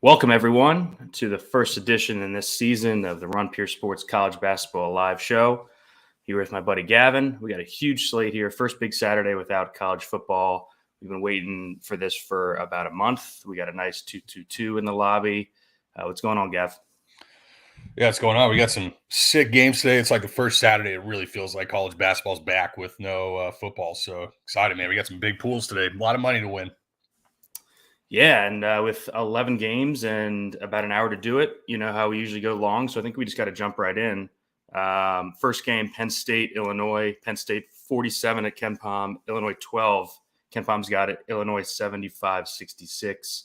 Welcome, everyone, to the first edition in this season of the Run Pure Sports College Basketball Live Show. Here with my buddy Gavin. We got a huge slate here. First big Saturday without college football. We've been waiting for this for about a month. We got a nice 2-2-2 in the lobby. What's going on, Gav? Yeah, what's going on? We got some sick games today. It's like the first Saturday. It really feels like college basketball's back with no football. So excited, man. We got some big pools today. A lot of money to win. Yeah, and with 11 games and about an hour to do it, you know how we usually go long. So I think we just got to jump right in. First game, Penn State, Illinois. Penn State 47 at KenPom. Illinois 12. KenPom's got it. Illinois 75-66.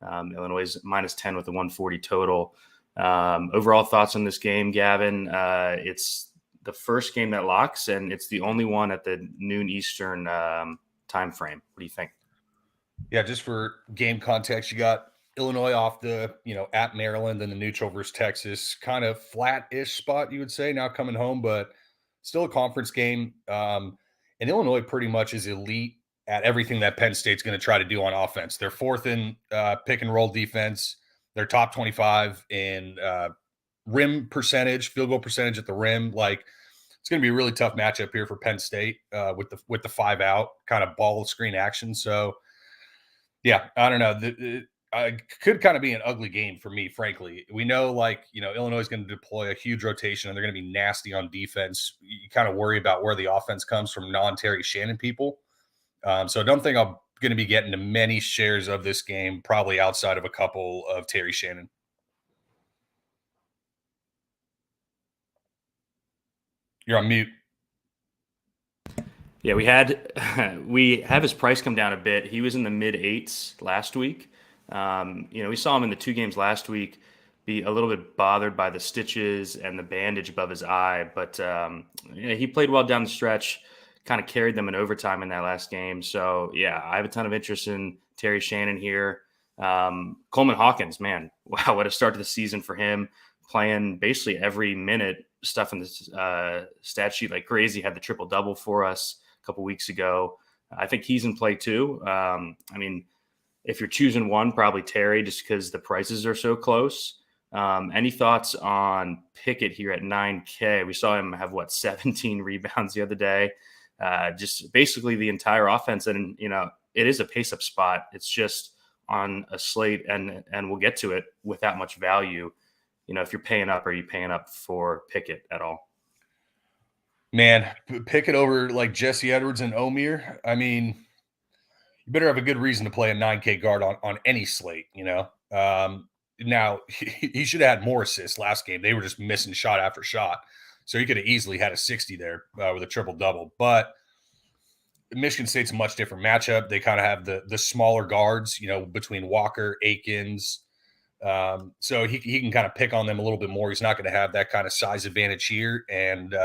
Illinois minus 10 with a 140 total. Overall thoughts on this game, Gavin? It's the first game that locks, and it's the only one at the noon Eastern time frame. What do you think? Yeah, just for game context, you got Illinois off the, at Maryland and the neutral versus Texas, kind of flat-ish spot, you would say, now coming home, but still a conference game. And Illinois pretty much is elite at everything that Penn State's going to try to do on offense. They're fourth in pick-and-roll defense. They're top 25 in rim percentage, field goal percentage at the rim. Like, it's going to be a really tough matchup here for Penn State with the 5-out kind of ball screen action. So, yeah, I don't know. It could kind of be an ugly game for me, frankly. We know, Illinois is going to deploy a huge rotation, and they're going to be nasty on defense. You kind of worry about where the offense comes from non-Terry Shannon people. So I don't think I'm going to be getting to many shares of this game, probably outside of a couple of Terry Shannon. You're on mute. Yeah, we have his price come down a bit. He was in the mid-8s last week. We saw him in the two games last week be a little bit bothered by the stitches and the bandage above his eye, but he played well down the stretch, kind of carried them in overtime in that last game. So, yeah, I have a ton of interest in Terry Shannon here. Coleman Hawkins, man, wow, what a start to the season for him, playing basically every minute, stuff in the stat sheet like crazy, had the triple-double for us a couple weeks ago. I think he's in play too. If you're choosing one, probably Terry, just because the prices are so close. Any thoughts on Pickett here at 9K? We saw him have 17 rebounds the other day. Just basically the entire offense, and it is a pace-up spot. It's just on a slate, and we'll get to it with that much value. If you're paying up, are you paying up for Pickett at all? Man, Pickett over like Jesse Edwards and Omier. I mean, you better have a good reason to play a 9K guard on any slate, Now, he should have had more assists last game. They were just missing shot after shot. So he could have easily had a 60 there with a triple-double. But Michigan State's a much different matchup. They kind of have the smaller guards, between Walker, Akins. So he can kind of pick on them a little bit more. He's not going to have that kind of size advantage here. And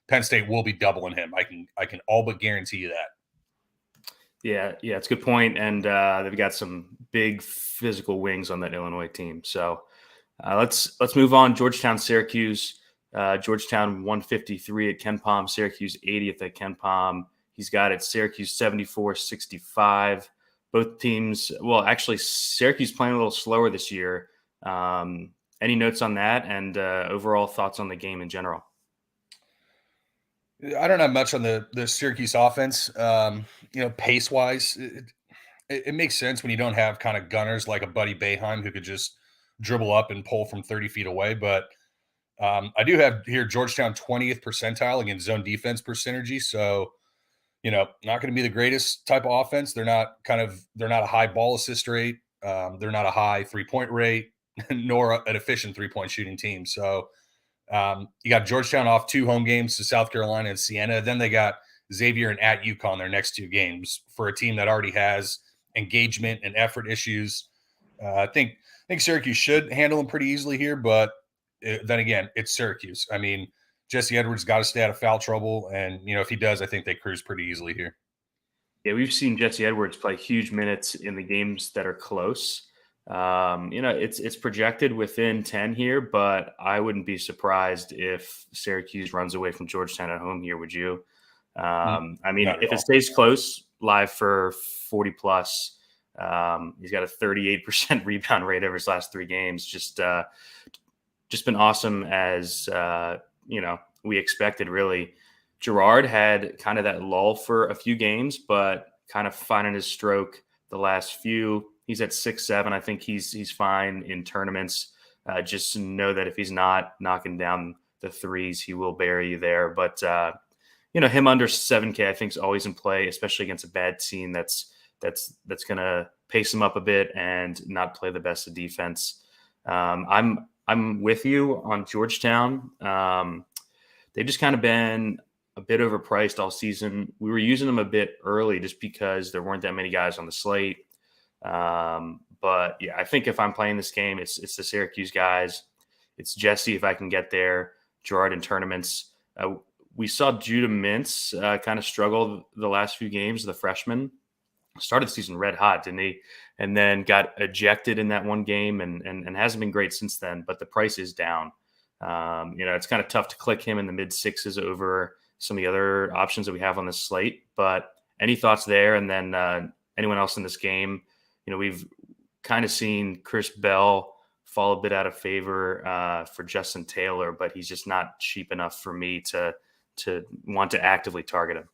Penn State will be doubling him. I can all but guarantee you that. Yeah, it's a good point. And they've got some big physical wings on that Illinois team. So let's move on. Georgetown, Syracuse. Georgetown 153 at KenPom, Syracuse 80th at KenPom. He's got it Syracuse 74-65. Both teams, well, actually, Syracuse playing a little slower this year. Any notes on that, and overall thoughts on the game in general? I don't have much on the Syracuse offense. Pace-wise, it makes sense when you don't have kind of gunners like a Buddy Boeheim who could just dribble up and pull from 30 feet away. But I do have here Georgetown 20th percentile against zone defense per synergy. So, not going to be the greatest type of offense. They're not a high ball assist rate. They're not a high 3-point rate, nor an efficient 3-point shooting team. So you got Georgetown off 2 home games to South Carolina and Siena. Then they got Xavier and at UConn their next 2 games for a team that already has engagement and effort issues. I think Syracuse should handle them pretty easily here, but then again, it's Syracuse. I mean, Jesse Edwards got to stay out of foul trouble, and if he does, I think they cruise pretty easily here. Yeah, we've seen Jesse Edwards play huge minutes in the games that are close. It's projected within 10 here, but I wouldn't be surprised if Syracuse runs away from Georgetown at home here. Would you? If it stays close, live for 40 plus, He's got a 38% rebound rate over his last 3 games. Just been awesome as we expected, really. Girard had kind of that lull for a few games, but kind of finding his stroke the last few. He's at 6'7". I think he's fine in tournaments. Just know that if he's not knocking down the threes, he will bury you there. But him under 7K, I think, is always in play, especially against a bad team that's going to pace him up a bit and not play the best of defense. I'm with you on Georgetown. They've just kind of been a bit overpriced all season. We were using them a bit early just because there weren't that many guys on the slate. But yeah, I think if I'm playing this game, it's the Syracuse guys. It's Jesse if I can get there. Girard in tournaments. We saw Judah Mintz kind of struggle the last few games. The freshman started the season red hot, didn't he? And then got ejected in that one game and hasn't been great since then. But the price is down. It's kind of tough to click him in the mid 6s over some of the other options that we have on the slate. But any thoughts there? And then anyone else in this game? We've kind of seen Chris Bell fall a bit out of favor for Justin Taylor, but he's just not cheap enough for me to want to actively target him.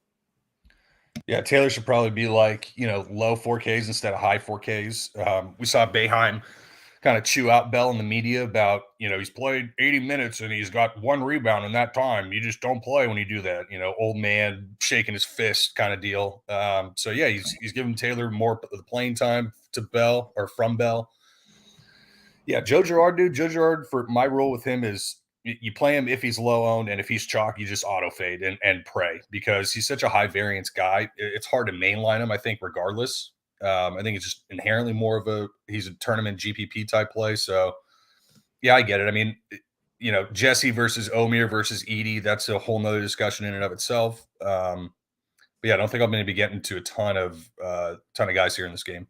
Yeah, Taylor should probably be like, low 4Ks instead of high 4Ks. We saw Boeheim kind of chew out Bell in the media about, he's played 80 minutes and he's got 1 rebound in that time. You just don't play when you do that, old man shaking his fist kind of deal. So yeah, he's giving Taylor more of the playing time to Bell or from Bell. Yeah, Joe Girard, for my rule with him is you play him if he's low owned, and if he's chalk, you just auto fade and pray because he's such a high variance guy. It's hard to mainline him, I think, regardless. I think it's just inherently more of he's a tournament GPP type play. So yeah, I get it. I mean, Jesse versus Omier versus Edey, that's a whole nother discussion in and of itself. But yeah, I don't think I'm going to be getting to a ton of guys here in this game.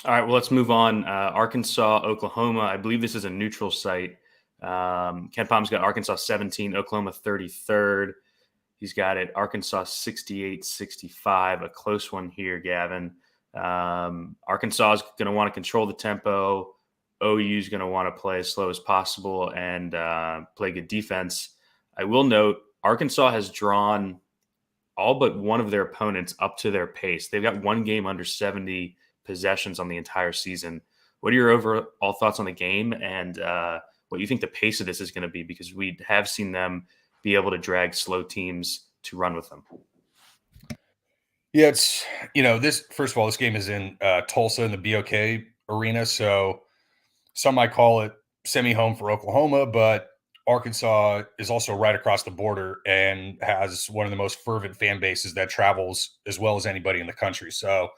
All right, well, let's move on. Arkansas, Oklahoma. I believe this is a neutral site. Ken Palm's got Arkansas 17, Oklahoma 33rd. He's got it Arkansas 68-65, a close one here, Gavin. Arkansas is going to want to control the tempo. OU is going to want to play as slow as possible and play good defense. I will note Arkansas has drawn all but one of their opponents up to their pace. They've got one game under 70 possessions on the entire season. What are your overall thoughts on the game and what you think the pace of this is going to be? Because we have seen them be able to drag slow teams to run with them. Yeah, it's, first of all, this game is in Tulsa in the BOK arena. So some might call it semi-home for Oklahoma, but Arkansas is also right across the border and has one of the most fervent fan bases that travels as well as anybody in the country. So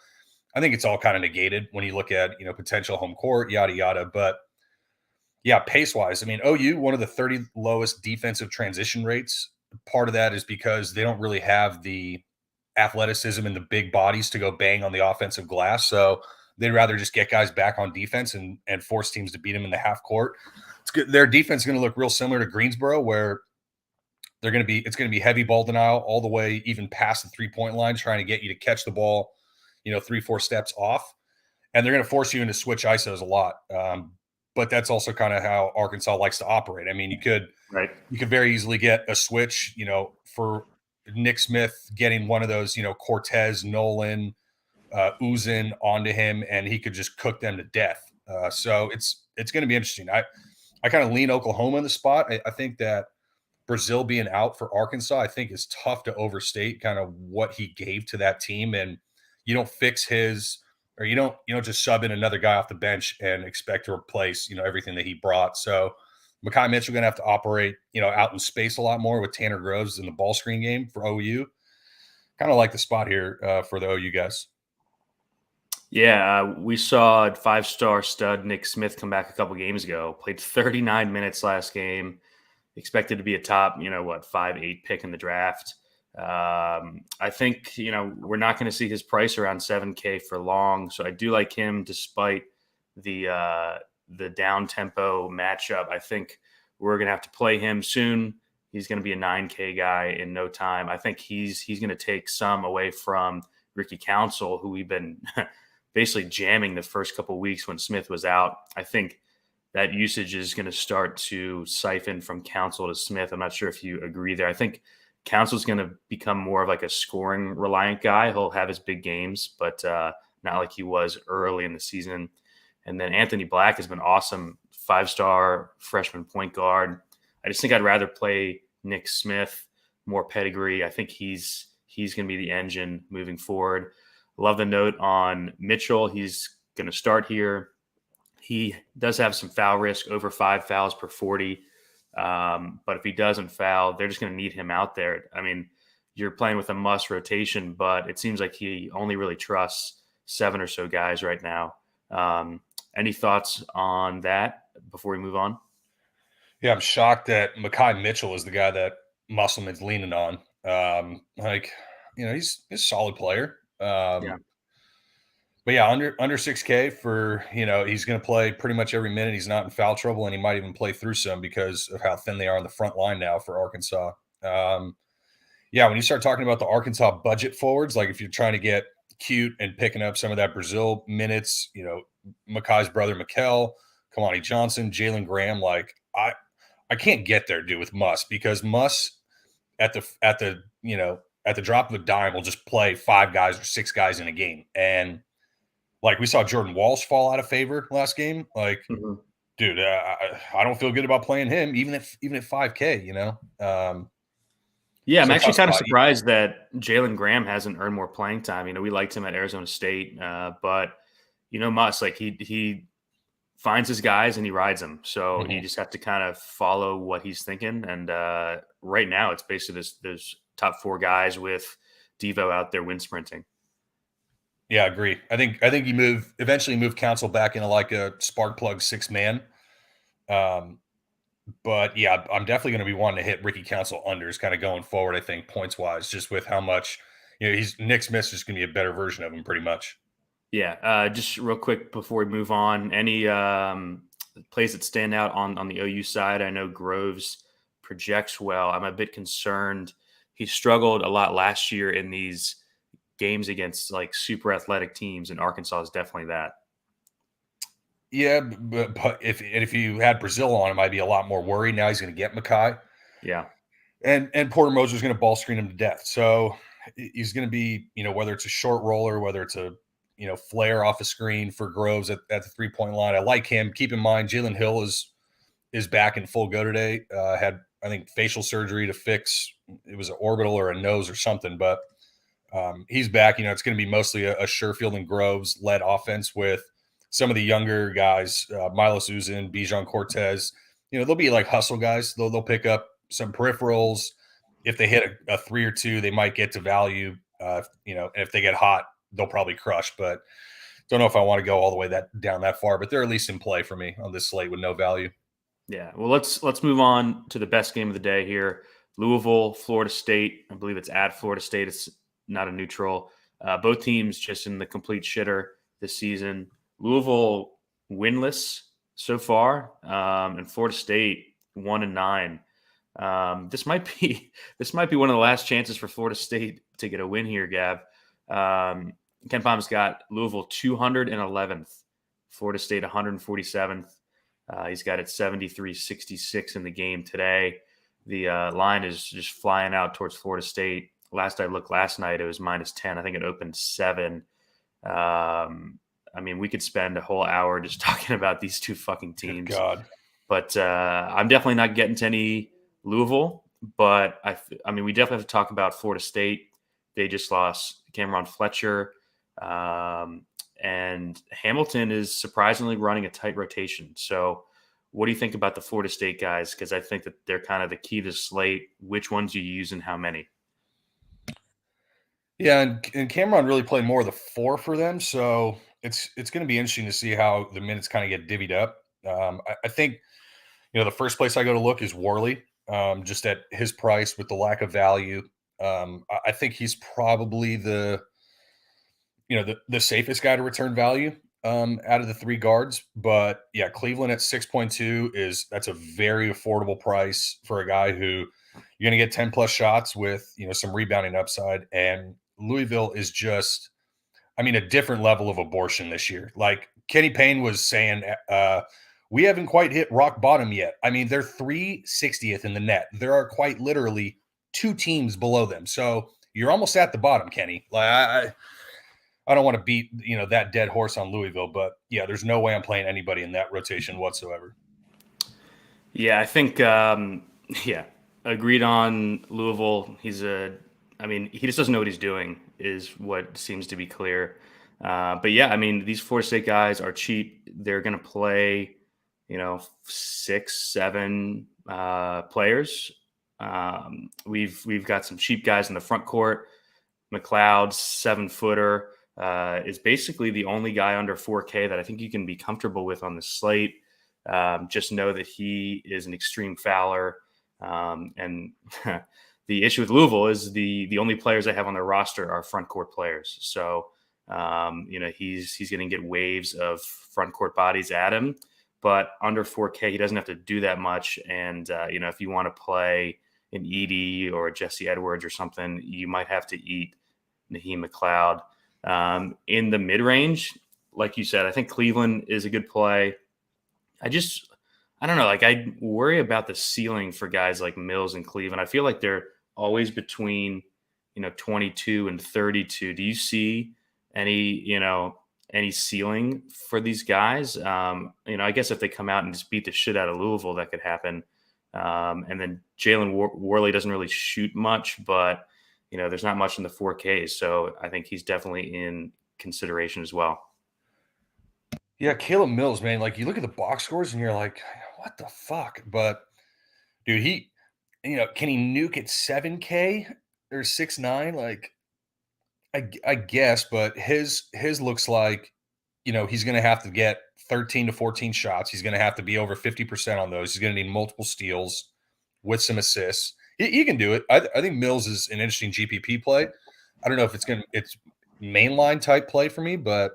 I think it's all kind of negated when you look at, potential home court, yada, yada. But yeah, pace-wise, I mean, OU, one of the 30 lowest defensive transition rates. Part of that is because they don't really have the athleticism and the big bodies to go bang on the offensive glass. So they'd rather just get guys back on defense and force teams to beat them in the half court. It's good. Their defense is going to look real similar to Greensboro, where it's going to be heavy ball denial all the way even past the 3-point line, trying to get you to catch the ball, 3-4 steps off. And they're going to force you into switch ISOs a lot. But that's also kind of how Arkansas likes to operate. I mean, you could very easily get a switch, for Nick Smith getting one of those, Cortez, Nolan, Uzin onto him, and he could just cook them to death. So it's going to be interesting. I kind of lean Oklahoma in the spot. I think that Brazil being out for Arkansas, I think is tough to overstate kind of what he gave to that team. And you don't fix his, or you don't just sub in another guy off the bench and expect to replace, everything that he brought. So Mekhi Mitchell going to have to operate, out in space a lot more with Tanner Groves in the ball screen game for OU. Kind of like the spot here for the OU guys. Yeah, we saw 5-star stud Nick Smith come back a couple games ago, played 39 minutes last game, expected to be a top, 5-8 pick in the draft. I think, we're not going to see his price around 7K for long. So I do like him despite the down tempo matchup. I think we're going to have to play him soon. He's going to be a 9K guy in no time. I think he's going to take some away from Ricky Council, who we've been basically jamming the first couple of weeks when Smith was out. I think that usage is going to start to siphon from Council to Smith. I'm not sure if you agree there. I think Council's going to become more of like a scoring reliant guy. He'll have his big games, but not like he was early in the season. And then Anthony Black has been awesome, 5-star freshman point guard. I just think I'd rather play Nick Smith, more pedigree. I think he's going to be the engine moving forward. Love the note on Mitchell. He's going to start here. He does have some foul risk, over 5 fouls per 40. But if he doesn't foul, they're just going to need him out there. I mean, you're playing with a must rotation, but it seems like he only really trusts 7 or so guys right now. Any thoughts on that before we move on? Yeah, I'm shocked that Mekhi Mitchell is the guy that Musselman's leaning on. He's a solid player. Yeah. But yeah, under 6K for, he's going to play pretty much every minute. He's not in foul trouble, and he might even play through some because of how thin they are on the front line now for Arkansas. When you start talking about the Arkansas budget forwards, like if you're trying to get cute and picking up some of that Brazil minutes, Mekhi's brother Mikal, Kamani Johnson, Jalen Graham, like I can't get there, dude, with Muss, because Muss at the drop of a dime will just play 5 guys or 6 guys in a game. And like we saw Jordan Walsh fall out of favor last game. Like, dude, I don't feel good about playing him, even at 5K, Yeah, I'm actually kind of surprised that Jalen Graham hasn't earned more playing time. We liked him at Arizona State, but Muss, like he finds his guys and he rides them. So you just have to kind of follow what he's thinking. And right now, it's basically those top 4 guys with Devo out there wind sprinting. Yeah, I agree. I think you eventually move Council back into like a spark plug 6-man. But yeah, I'm definitely going to be wanting to hit Ricky Council unders kind of going forward, I think, points wise, just with how much, Nick Smith's just going to be a better version of him pretty much. Yeah. Just real quick before we move on, any plays that stand out on the OU side? I know Groves projects well. I'm a bit concerned. He struggled a lot last year in these games against like super athletic teams, and Arkansas is definitely that. Yeah, but if you had Brazil on him, I'd be a lot more worried. Now he's going to get Mekhi. Yeah. And Porter Moser's going to ball screen him to death. So he's going to be, whether it's a short roller, whether it's a, flare off a screen for Groves at the 3-point line. I like him. Keep in mind, Jalen Hill is back in full go today. Had, I think, facial surgery to fix, it was an orbital or a nose or something, but he's back. It's going to be mostly a Sherfield and Groves led offense with some of the younger guys, Milos Uzin, Bijan Cortez. They'll be like hustle guys. They'll pick up some peripherals. If they hit a 3 or 2, they might get to value. And if they get hot, they'll probably crush. But don't know if I want to go all the way down that far. But they're at least in play for me on this slate with no value. Yeah. Well, let's move on to the best game of the day here. Louisville, Florida State. I believe it's at Florida State. It's not a neutral. Both teams just in the complete shitter this season. Louisville winless so far, and Florida State 1-9. This might be one of the last chances for Florida State to get a win here, Gav. Ken Palm's got Louisville 211th, Florida State 147th. He's got it 73-66 in the game today. The line is just flying out towards Florida State. Last I looked last night, it was -10. I think it opened 7. I mean, we could spend a whole hour just talking about these two fucking teams. Good God. But I'm definitely not getting to any Louisville. But I mean, we definitely have to talk about Florida State. They just lost Cameron Fletcher. And Hamilton is surprisingly running a tight rotation. So what do you think about the Florida State guys? Because I think that they're kind of the key to slate. Which ones you use and how many? Yeah, and Cameron really played more of the 4 for them. So it's going to be interesting to see how the minutes kind of get divvied up. I think, the first place I go to look is Worley, just at his price with the lack of value. I think he's probably the safest guy to return value out of the 3 guards. But yeah, Cleveland at 6.2 that's a very affordable price for a guy who you're going to get 10 plus shots with, some rebounding upside. And Louisville is just I mean, a different level of abortion this year. Like Kenny Payne was saying, we haven't quite hit rock bottom yet. I mean, they're 360th in the net. There are quite literally 2 teams below them. So you're almost at the bottom, Kenny. Like I don't want to beat, that dead horse on Louisville, but yeah, there's no way I'm playing anybody in that rotation whatsoever. Yeah, I think, agreed on Louisville. He just doesn't know what he's doing, is what seems to be clear. But yeah, I mean, these Florida State guys are cheap. They're going to play, 6, 7 players. We've got some cheap guys in the front court. McLeod's 7-footer is basically the only guy under 4K that I think you can be comfortable with on the slate. Just know that he is an extreme fouler. And the issue with Louisville is the only players they have on their roster are front court players. So, he's going to get waves of front court bodies at him, but under 4K, he doesn't have to do that much. And, if you want to play an Edey or a Jesse Edwards or something, you might have to eat Naheem McLeod. In the mid-range, like you said, I think Cleveland is a good play. I don't know. Like, I worry about the ceiling for guys like Mills and Cleveland. I feel like they're always between, 22 and 32. Do you see any ceiling for these guys? I guess if they come out and just beat the shit out of Louisville, that could happen. And then Jalen Worley doesn't really shoot much, but, there's not much in the 4Ks. So I think he's definitely in consideration as well. Yeah, Caleb Mills, man. Like you look at the box scores and you're like, what the fuck? But dude, can he nuke at 7K or 6'9"? Like, I guess, but his looks like, he's going to have to get 13 to 14 shots. He's going to have to be over 50% on those. He's going to need multiple steals with some assists. He can do it. I think Mills is an interesting GPP play. I don't know if it's mainline type play for me, but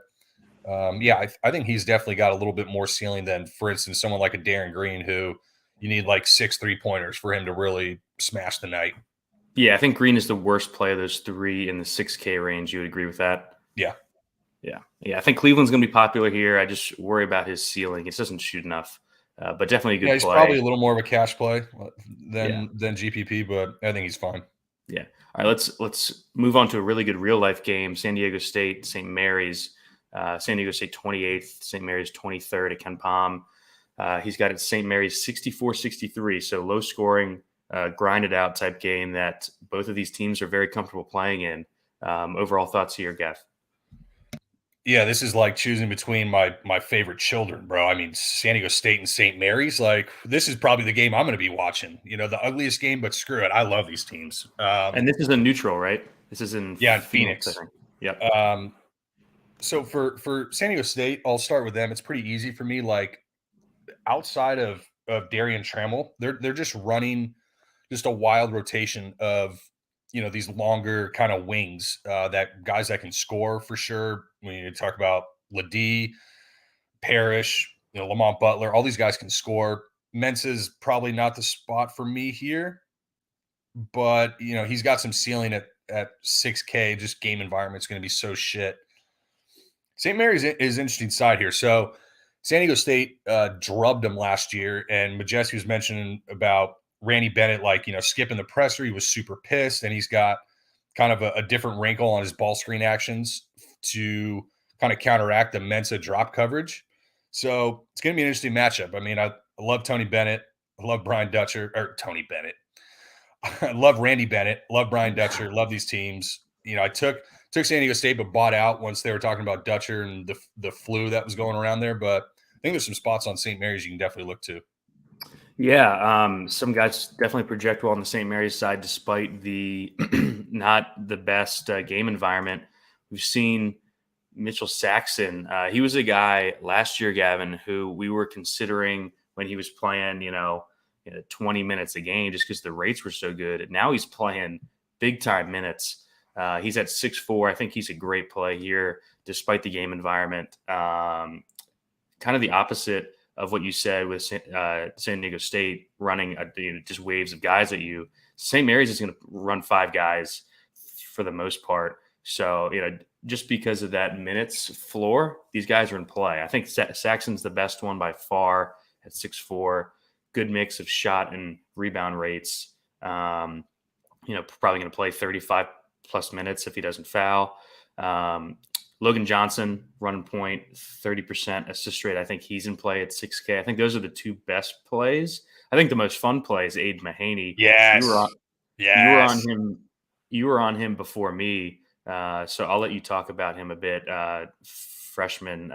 I think he's definitely got a little bit more ceiling than, for instance, someone like a Darren Green, who you need like 6 3-pointers for him to really smash the night. Yeah, I think Green is the worst play of those 3 in the 6K range. You would agree with that? Yeah. I think Cleveland's going to be popular here. I just worry about his ceiling. It doesn't shoot enough, but definitely a good play. He's probably a little more of a cash play than GPP, but I think he's fine. Yeah. All right, let's move on to a really good real life game. San Diego State, St. Mary's. San Diego State 28th, St. Mary's 23rd at Ken Pom. He's got it St. Mary's 64-63, so low scoring, grinded out type game that both of these teams are very comfortable playing in. Overall thoughts here, Gav? Yeah, this is like choosing between my favorite children, bro. I mean, San Diego State and St. Mary's, like this is probably the game I'm going to be watching. The ugliest game, but screw it. I love these teams. And this is a neutral, right? This is in Phoenix. I think. Yep. So for San Diego State, I'll start with them. It's pretty easy for me. Like outside of Darian Trammell, they're just running just a wild rotation of these longer kind of wings, that guys that can score for sure. When you talk about Ladie, Parrish, Lamont Butler, all these guys can score. Mensa's probably not the spot for me here, but he's got some ceiling at 6K. Just game environment's going to be so shit. St. Mary's is an interesting side here. So San Diego State drubbed them last year, and Majeski was mentioning about Randy Bennett, skipping the presser. He was super pissed, and he's got kind of a different wrinkle on his ball screen actions to kind of counteract the Mensa drop coverage. So it's going to be an interesting matchup. I mean, I love Tony Bennett. I love Brian Dutcher, or Tony Bennett. I love Randy Bennett. Love Brian Dutcher. Love these teams. I took San Diego State, but bought out once they were talking about Dutcher and the flu that was going around there. But I think there's some spots on St. Mary's you can definitely look to. Yeah, some guys definitely project well on the St. Mary's side, despite the not the best game environment. We've seen Mitchell Saxon. He was a guy last year, Gavin, who we were considering when he was playing, 20 minutes a game, just because the rates were so good. And now he's playing big time minutes. He's at 6'4". I think he's a great play here, despite the game environment. Kind of the opposite of what you said with San Diego State running just waves of guys at you. St. Mary's is going to run 5 guys for the most part. So, just because of that minutes floor, these guys are in play. I think Saxon's the best one by far at 6'4", good mix of shot and rebound rates. Probably going to play 35 plus minutes if he doesn't foul. Logan Johnson, running point, 30% assist rate. I think he's in play at 6K. I think those are the two best plays. I think the most fun play is Aiden Mahaney. Yes. You were on him. You were on him before me. So I'll let you talk about him a bit. Freshman,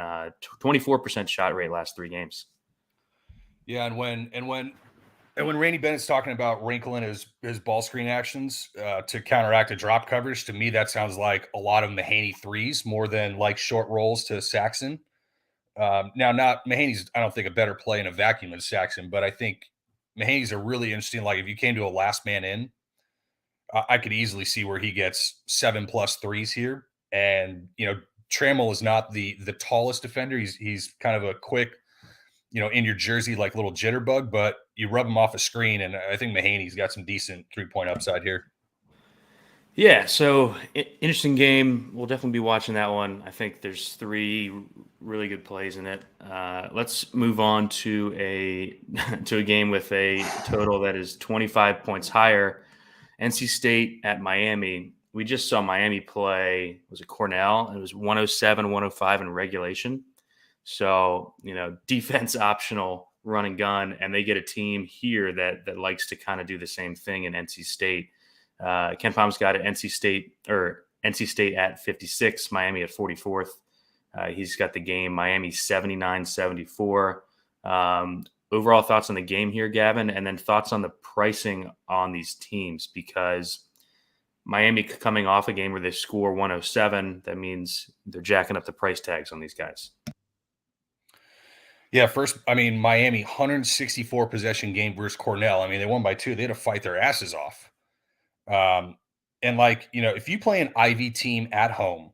24% shot rate last 3 games. Yeah, and when Randy Bennett's talking about wrinkling his ball screen actions to counteract a drop coverage, to me that sounds like a lot of Mahaney threes more than like short rolls to Saxon. Now, not Mahaney's, I don't think, a better play in a vacuum than Saxon, but I think Mahaney's a really interesting. Like if you came to a last man in, I could easily see where he gets 7+ threes here. And Trammell is not the tallest defender. He's kind of a quick, in your jersey, like little jitterbug, but you rub him off a screen, and I think Mahaney's got some decent 3-point upside here. Yeah, so interesting game. We'll definitely be watching that one. I think there's 3 really good plays in it. Let's move on to a game with a total that is 25 points higher. NC State at Miami. We just saw Miami play, was it Cornell? It was 107-105 in regulation. So, defense optional, run and gun, and they get a team here that likes to kind of do the same thing in NC State. Ken Palm's got it, NC State at 56, Miami at 44th. He's got the game, Miami 79-74. Overall thoughts on the game here, Gavin, and then thoughts on the pricing on these teams, because Miami coming off a game where they score 107, that means they're jacking up the price tags on these guys. Yeah, first, Miami 164 possession game versus Cornell. They won by 2. They had to fight their asses off. And if you play an Ivy team at home,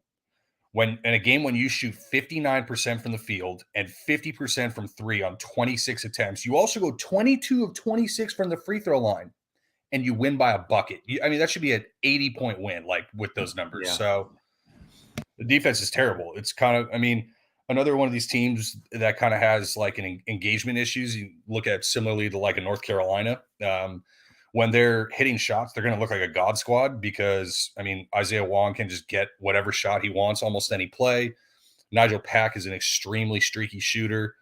in a game when you shoot 59% from the field and 50% from 3 on 26 attempts, you also go 22 of 26 from the free throw line, and you win by a bucket. That should be an 80-point win, like with those numbers. Yeah. So the defense is terrible. It's kind of, another one of these teams that kind of has like an engagement issues. You look at similarly to like a North Carolina. When they're hitting shots, they're going to look like a god squad because, Isaiah Wong can just get whatever shot he wants, almost any play. Nigel Pack is an extremely streaky shooter,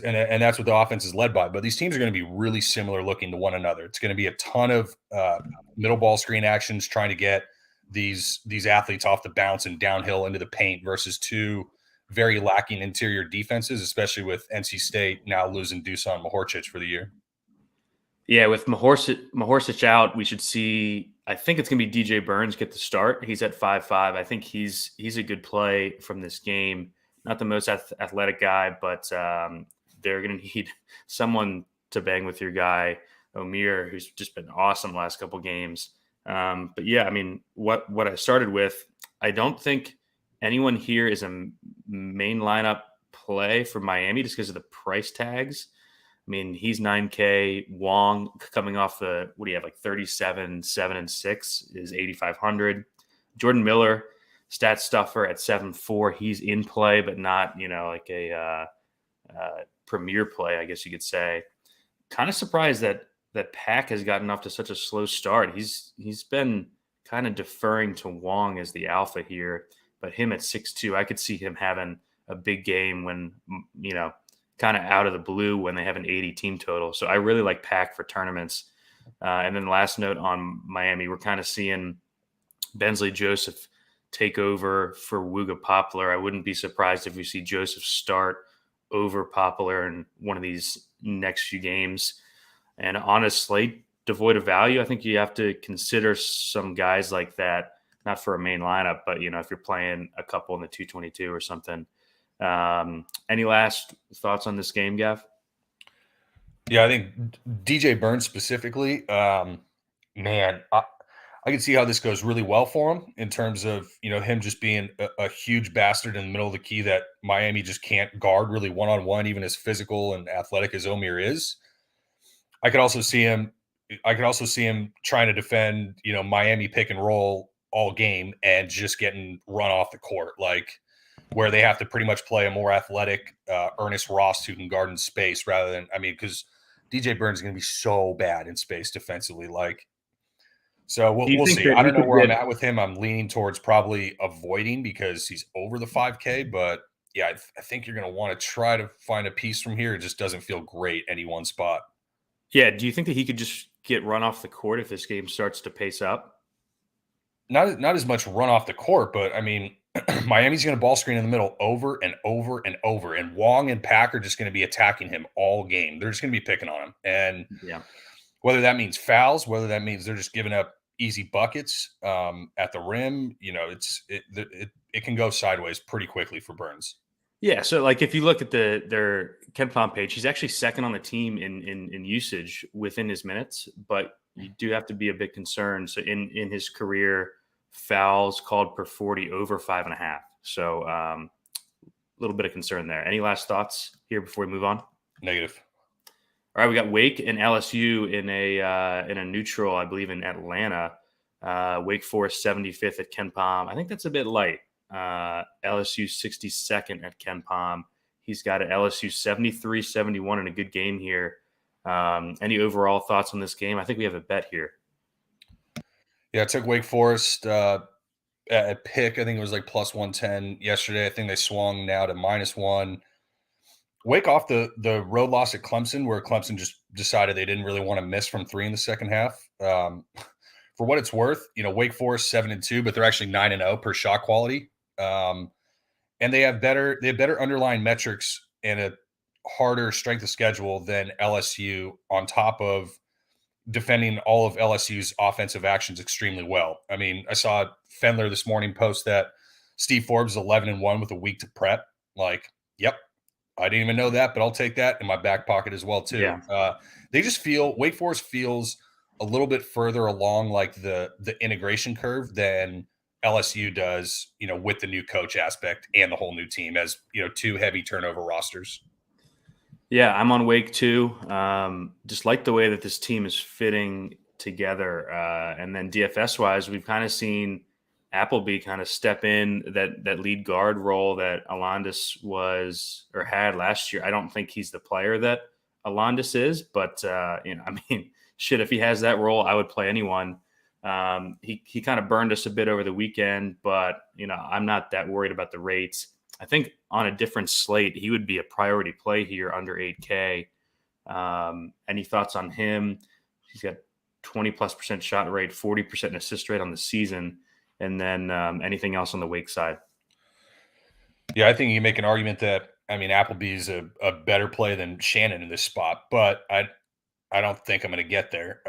and that's what the offense is led by. But these teams are going to be really similar looking to one another. It's going to be a ton of middle ball screen actions trying to get these athletes off the bounce and downhill into the paint versus 2 very lacking interior defenses, especially with NC State now losing Dusan Mahorcic for the year. Yeah, with Mahorcic out, we should see, I think it's going to be DJ Burns get the start. He's at 5'5". I think he's a good play from this game. Not the most athletic guy, but they're going to need someone to bang with your guy, Omir, who's just been awesome last couple games. But yeah, what I started with, I don't think anyone here is a main lineup play for Miami just because of the price tags. He's 9K. Wong coming off the, what do you have, like 37, 7 and 6 is 8,500. Jordan Miller, stat stuffer at 7'4". He's in play, but not, like a premier play, I guess you could say. Kind of surprised that Pack has gotten off to such a slow start. He's been kind of deferring to Wong as the alpha here, but him at 6'2", I could see him having a big game when, kind of out of the blue when they have an 80 team total. So I really like Pack for tournaments. And then last note on Miami, we're kind of seeing Bensley Joseph take over for Wooga Poplar. I wouldn't be surprised if we see Joseph start over Poplar in one of these next few games. And on a slate devoid of value, I think you have to consider some guys like that, not for a main lineup, but, if you're playing a couple in the 222 or something. Any last thoughts on this game, Gav? Yeah, I think DJ Burns specifically, man, I can see how this goes really well for him in terms of, him just being a huge bastard in the middle of the key that Miami just can't guard really one-on-one, even as physical and athletic as Omir is. I could also see him trying to defend, Miami pick and roll all game and just getting run off the court, like where they have to pretty much play a more athletic Ernest Ross who can guard in space rather than, because DJ Burns is going to be so bad in space defensively. Like, so Do you we'll think see. that I he don't know could where I'm get? at with him. I'm leaning towards probably avoiding because he's over the 5K, but yeah, I think you're going to want to try to find a piece from here. It just doesn't feel great any one spot. Yeah, do you think that he could just get run off the court if this game starts to pace up? Not as much run off the court, but Miami's going to ball screen in the middle over and over and over, and Wong and Pack are just going to be attacking him all game. They're just going to be picking on him, and Yeah. whether that means fouls, whether that means they're just giving up easy buckets at the rim, it can go sideways pretty quickly for Burns. Yeah, so like if you look at their KenPom page, he's actually second on the team in usage within his minutes, but you do have to be a bit concerned. So in his career, fouls called per 40 over 5.5. So a little bit of concern there. Any last thoughts here before we move on? Negative. All right, we got Wake and LSU in a neutral, I believe, in Atlanta. Wake Forest 75th at KenPom. I think that's a bit light. LSU 62nd at KenPom. He's got an LSU 73-71 in a good game here. Any overall thoughts on this game? I think we have a bet here. Yeah, I took Wake Forest at pick. I think it was like plus 110 yesterday. I think they swung now to -1. Wake off the road loss at Clemson, where Clemson just decided they didn't really want to miss from 3 in the second half. For what it's worth, Wake Forest 7-2, but they're actually 9-0 per shot quality. And they have better underlying metrics and a harder strength of schedule than LSU, on top of defending all of LSU's offensive actions extremely well. I saw Fendler this morning post that Steve Forbes is 11-1 with a week to prep. Like, yep, I didn't even know that, but I'll take that in my back pocket as well too. Yeah. They just feel Wake Forest feels a little bit further along, like the integration curve, than LSU does, with the new coach aspect and the whole new team, as two heavy turnover rosters. Yeah, I'm on Wake too. Just like the way that this team is fitting together. And then DFS wise, we've kind of seen Appleby kind of step in that lead guard role that Alondas had last year. I don't think he's the player that Alondas is, but shit, if he has that role, I would play anyone. He kind of burned us a bit over the weekend, but I'm not that worried about the rates. I think on a different slate, he would be a priority play here under 8K. Any thoughts on him? He's got 20+% shot rate, 40% assist rate on the season. And then anything else on the Wake side? Yeah, I think you make an argument that, Appleby's a better play than Shannon in this spot, but I don't think I'm going to get there.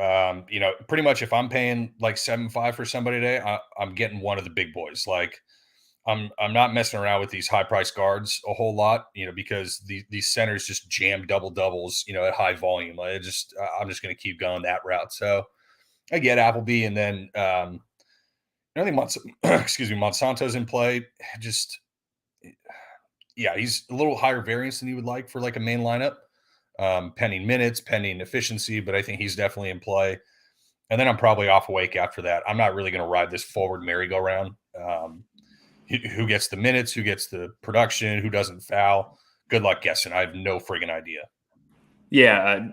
Pretty much if I'm paying like 7.5 for somebody today, I'm getting one of the big boys. Like, I'm not messing around with these high price guards a whole lot, because these centers just jam double doubles, at high volume. I'm just going to keep going that route. So I get Appleby, and then I think Monsanto's in play. Just, yeah, he's a little higher variance than you would like for like a main lineup, pending minutes, pending efficiency, but I think he's definitely in play. And then I'm probably off Wake after that. I'm not really going to ride this forward merry-go-round. Who gets the minutes, who gets the production, who doesn't foul. Good luck guessing. I have no friggin' idea. Yeah,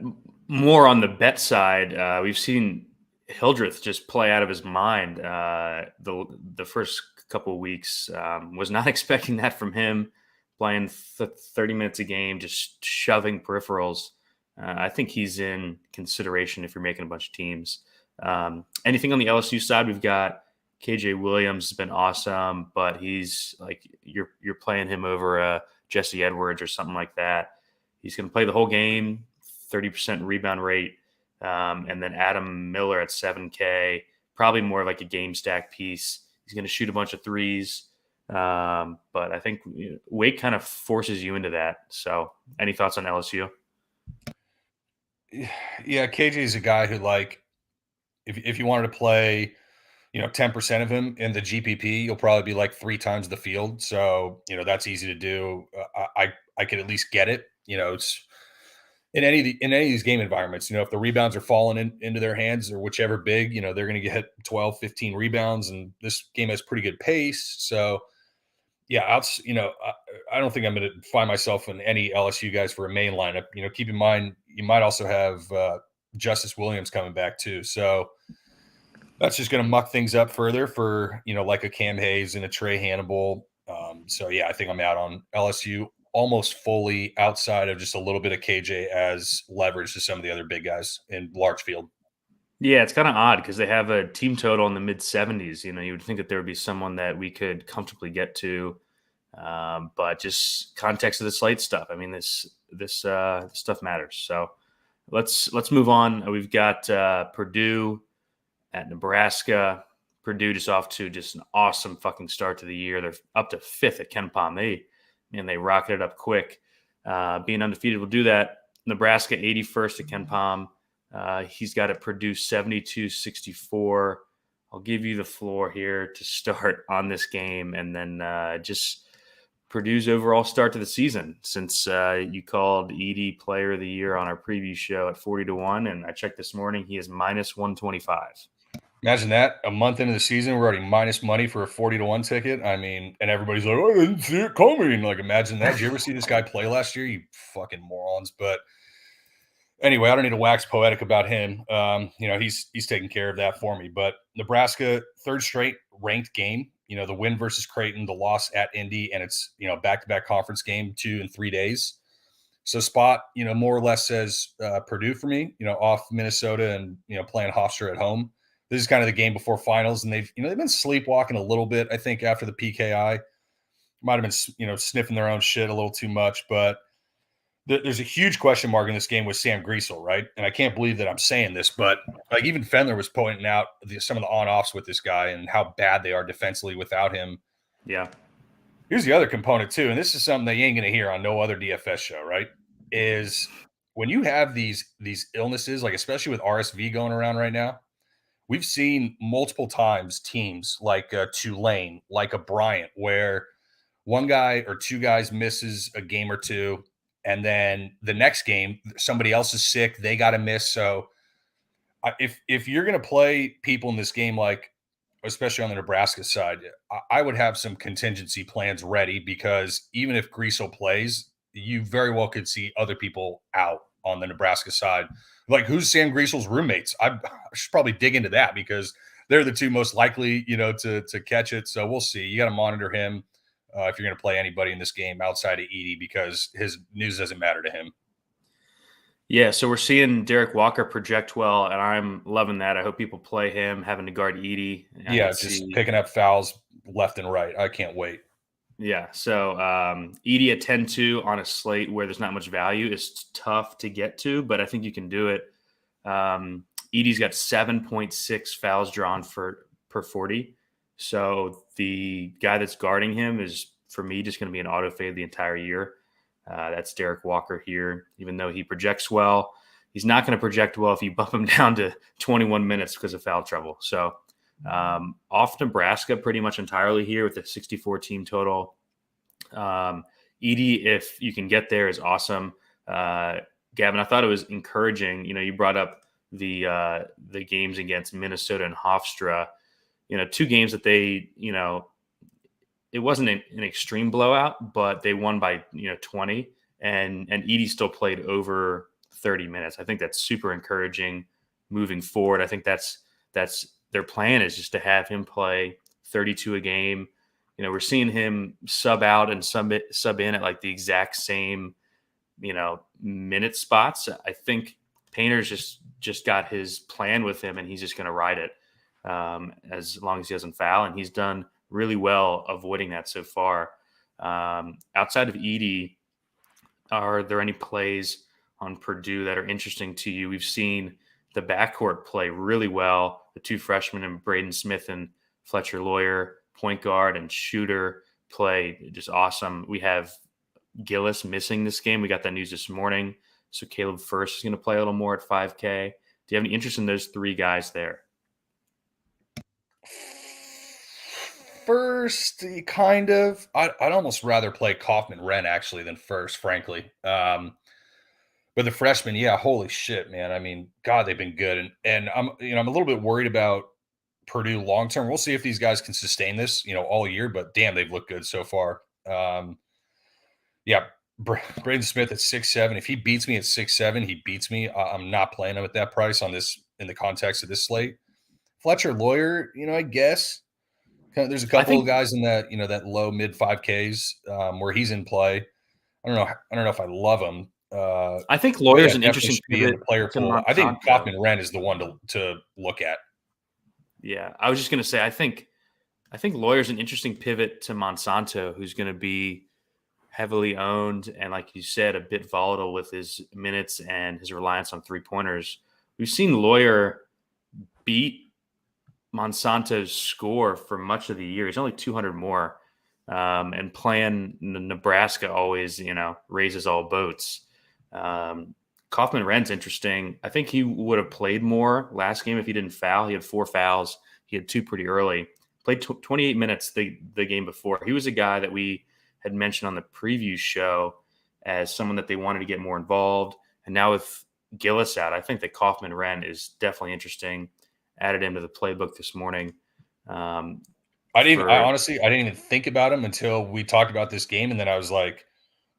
more on the bet side, we've seen Hildreth just play out of his mind the first couple of weeks. Was not expecting that from him, playing 30 minutes a game, just shoving peripherals. I think he's in consideration if you're making a bunch of teams. Anything on the LSU side? We've got KJ Williams has been awesome, but he's like you're playing him over Jesse Edwards or something like that. He's going to play the whole game, 30% rebound rate, and then Adam Miller at 7K, probably more like a game stack piece. He's going to shoot a bunch of threes, but I think Wake kind of forces you into that. So, any thoughts on LSU? Yeah, KJ is a guy who, like, if you wanted to play 10% of him in the GPP, you'll probably be like 3 times the field. So, that's easy to do. I could at least get it. in any of these game environments, if the rebounds are falling into their hands or whichever big, they're going to get 12, 15 rebounds, and this game has pretty good pace. So yeah, I don't think I'm going to find myself in any LSU guys for a main lineup. Keep in mind you might also have Justice Williams coming back too. So that's just going to muck things up further for like a Cam Hayes and a Trey Hannibal. So yeah, I think I'm out on LSU almost fully, outside of just a little bit of KJ as leverage to some of the other big guys in large field. Yeah, it's kind of odd because they have a team total in the mid 70s. You would think that there would be someone that we could comfortably get to, but just context of the slate stuff. I mean, this stuff matters. So let's move on. We've got Purdue at Nebraska. Purdue just off to just an awesome fucking start to the year. They're up to 5th at Ken Palm. They rocketed up quick. Being undefeated will do that. Nebraska 81st at Ken Palm. He's got it Purdue 72-64. I'll give you the floor here to start on this game, and then just Purdue's overall start to the season, since you called Edey Player of the Year on our preview show at 40-1, and I checked this morning, he is minus 125. Imagine that, a month into the season, we're already minus money for a 40-1 ticket. I mean, and everybody's like, "Oh, I didn't see it coming." Like, imagine that. Did you ever see this guy play last year? You fucking morons. But anyway, I don't need to wax poetic about him. He's taking care of that for me. But Nebraska, third straight ranked game. The win versus Creighton, the loss at Indy, and it's back-to-back conference game 2 in 3 days. So spot more or less says Purdue for me. Off Minnesota and playing Hofstra at home. This is kind of the game before finals, and they've been sleepwalking a little bit. I think after the PKI, might have been sniffing their own shit a little too much, but there's a huge question mark in this game with Sam Griesel, right? And I can't believe that I'm saying this, but like even Fendler was pointing out some of the on-offs with this guy and how bad they are defensively without him. Yeah. Here's the other component too, and this is something that you ain't going to hear on no other DFS show, right? Is when you have these illnesses, like especially with RSV going around right now, we've seen multiple times teams like Tulane, like a Bryant, where one guy or two guys misses a game or two, and then the next game somebody else is sick, they got to miss. So if you're going to play people in this game, like especially on the Nebraska side, I would have some contingency plans ready, because even if Griesel plays, you very well could see other people out on the Nebraska side. Like, who's Sam Griesel's roommates? I should probably dig into that, because they're the two most likely, to catch it. So we'll see. You got to monitor him if you're going to play anybody in this game outside of Edey, because his news doesn't matter to him. Yeah, so we're seeing Derek Walker project well, and I'm loving that. I hope people play him, having to guard Edey. Yeah, just picking up fouls left and right. I can't wait. Yeah, so Edey at 10-2 on a slate where there's not much value is tough to get to, but I think you can do it. Edey's got 7.6 fouls drawn per 40. So the guy that's guarding him is, for me, just going to be an auto fade the entire year. That's Derek Walker here. Even though he projects well, he's not going to project well if you bump him down to 21 minutes because of foul trouble. So off Nebraska pretty much entirely here with the 64 team total. Edey, if you can get there, is awesome. Gavin, I thought it was encouraging. You brought up the games against Minnesota and Hofstra. 2 games that they, it wasn't an extreme blowout, but they won by 20, and Edey still played over 30 minutes. I think that's super encouraging moving forward. I think that's their plan, is just to have him play 32 a game. We're seeing him sub out and sub in at like the exact same minute spots. I think Painter's just got his plan with him, and he's just going to ride it as long as he doesn't foul, and he's done really well avoiding that so far. Outside of Edey, are there any plays on Purdue that are interesting to you? We've seen the backcourt play really well. The 2 freshmen, and Braden Smith and Fletcher Lawyer, point guard and shooter, play just awesome. We have Gillis missing this game. We got that news this morning. So Caleb First is going to play a little more at 5K. Do you have any interest in those 3 guys there? First, kind of. I'd almost rather play Kaufman Wren actually than First, frankly. But the freshmen, yeah, holy shit, man. I mean, God, they've been good. And I'm a little bit worried about Purdue long term. We'll see if these guys can sustain this, all year, but damn, they've looked good so far. Yeah, Braden Smith at 6'7". If he beats me at 6'7", he beats me. I'm not playing him at that price in the context of this slate. Fletcher Lawyer, I guess. There's a couple of guys in that, that low mid 5Ks where he's in play. I don't know. I don't know if I love him. I think Lawyer's an definitely interesting should be in the pivot player to pool. I think Monsanto. Kaufman-Renn is the one to look at. Yeah, I was just going to say, I think Lawyer's an interesting pivot to Monsanto, who's going to be heavily owned and, like you said, a bit volatile with his minutes and his reliance on three-pointers. We've seen Lawyer beat Monsanto's score for much of the year. He's only 200 more. And playing Nebraska always, raises all boats. Kaufman-Renn's interesting. I think he would have played more last game if he didn't foul. He had 4 fouls. He had 2 pretty early. Played 28 minutes the game before. He was a guy that we had mentioned on the preview show as someone that they wanted to get more involved. And now with Gillis out, I think that Kaufman-Renn is definitely interesting. Added him to the playbook this morning. I honestly didn't even think about him until we talked about this game. And then I was like,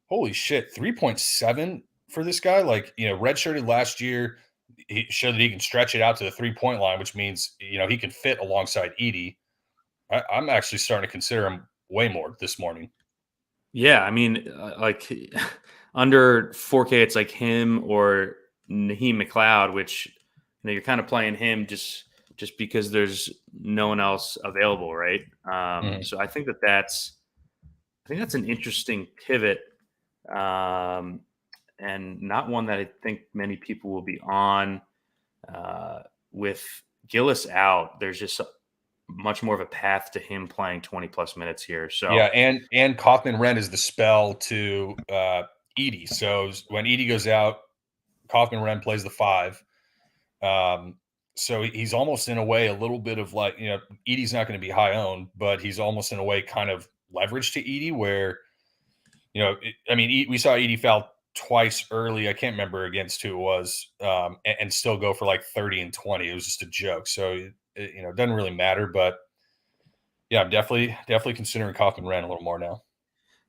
holy shit, 3.7 for this guy. Like, redshirted last year. He showed that he can stretch it out to the 3-point line, which means, he can fit alongside Edey. I'm actually starting to consider him way more this morning. Yeah, I mean, like under 4K, it's like him or Naheem McLeod, which you're kind of playing him just because there's no one else available, right? So I think that's an interesting pivot, and not one that I think many people will be on. With Gillis out, there's just much more of a path to him playing 20 plus minutes here. So yeah, and Kaufman-Renn is the spell to Edey. So when Edey goes out, Kaufman-Renn plays the 5. So he's almost in a way a little bit of like, Edey's not going to be high owned, but he's almost in a way kind of leveraged to Edey where, we saw Edey foul twice early. I can't remember against who it was, and still go for like 30 and 20. It was just a joke. So, it doesn't really matter, but yeah, I'm definitely considering Kaufman-Renn a little more now.